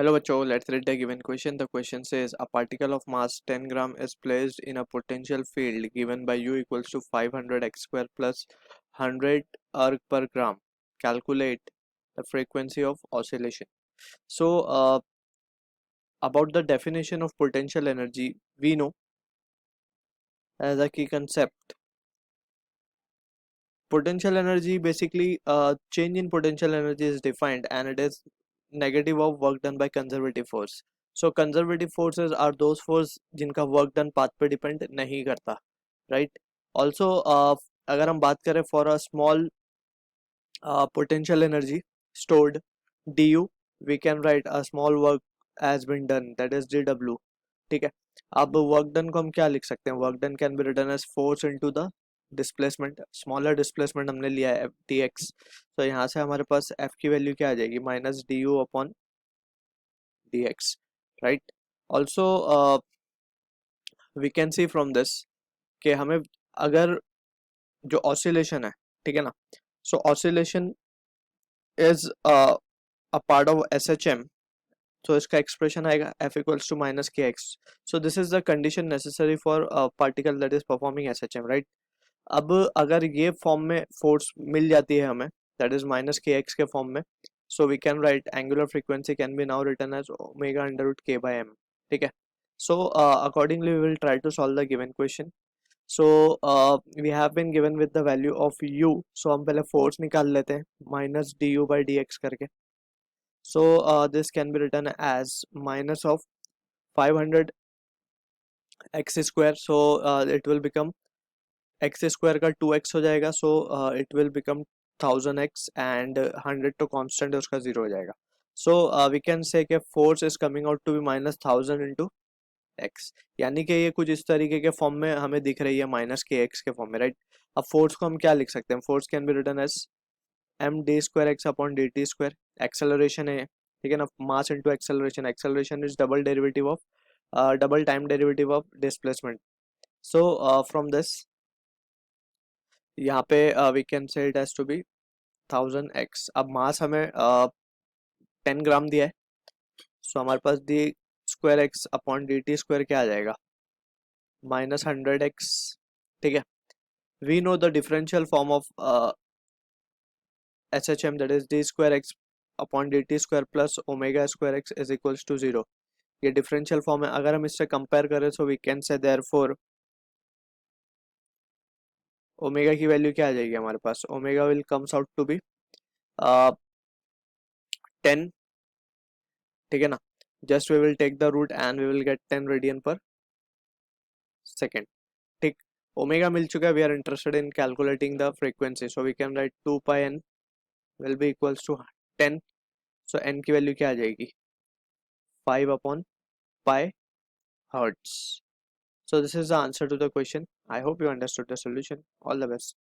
Hello bachcho, let's read the given question. The question says a particle of mass 10 gram is placed in a potential field given by U equals to 500 x square plus 100 erg per gram. Calculate the frequency of oscillation. So about the definition of potential energy, we know as a key concept. Potential energy basically change in potential energy is defined and it is negative of work done by conservative force. So conservative forces are those force जिनका work done path पे depend नहीं करता, right? Also अगर हम बात करें for a small potential energy stored du, we can write a small work has been done, that is dw. ठीक है, अब वर्क डन को हम क्या लिख सकते हैं? Work done can be written as force into the displacement. Smaller displacement हमने लिया है टी एक्स, तो यहाँ से हमारे पास एफ की वैल्यू क्या आ जाएगी? Minus D U upon D X, right? Also we can see from this कि हमें अगर जो ऑसिलेशन है, ठीक है ना, so oscillation is a part of S H M. So इसका एक्सप्रेशन आएगा f इक्वल्स टू माइनस के X. So this is the condition necessary for particle that is performing S H M, right? अब अगर ये form में force मिल जाती है हमें, दैट इज माइनस के एक्स के फॉर्म में, so we can write angular frequency can be now written as omega under root k by m. ठीक है, so accordingly we will try to solve the given question. So we have been given with the value of u, so हम पहले force निकाल लेते हैं minus D u by d x करके. So this can be written as minus of 500 x square. So it will become x square का 2x हो जाएगा. So it will become 1000x and 100 तो constant है उसका 0 हो जाएगा. So we can say कि force is coming out to be minus 1000 into x. यानी कि ये कुछ इस तरीके के फॉर्म में हमें दिख रही है माइनस के एक्स के फॉर्म में, राइट? अब फोर्स को हम क्या लिख सकते हैं? Force can be written as m d square x upon D T square. Acceleration है, ठीक है ना, mass into acceleration. Acceleration is double derivative of double time derivative of displacement. So from this यहाँ पे we can say it has to be 1000x. अब मास हमें 10 ग्राम दिया है, सो हमारे पास D square x upon D T square क्या आ जाएगा? Minus 100x. ठीक है, we know the differential form of SHM, that is d square x upon dt square plus omega square x is equals to 0. ये differential form है. अगर हम इससे कंपेयर करें so we can say therefore omega की value क्या आ जाएगी हमारे पास? Omega will comes out to be 10. ठीक है ना, just we will take the root and we will get 10 radian per second. ठीक, ओमेगा मिल चुका है. We are interested in calculating the frequency, so we can write 2 pi n will be equals to 10. So n की value क्या आ जाएगी? 5 upon pi hertz. So this is the answer to the question. I hope you understood the solution. All the best.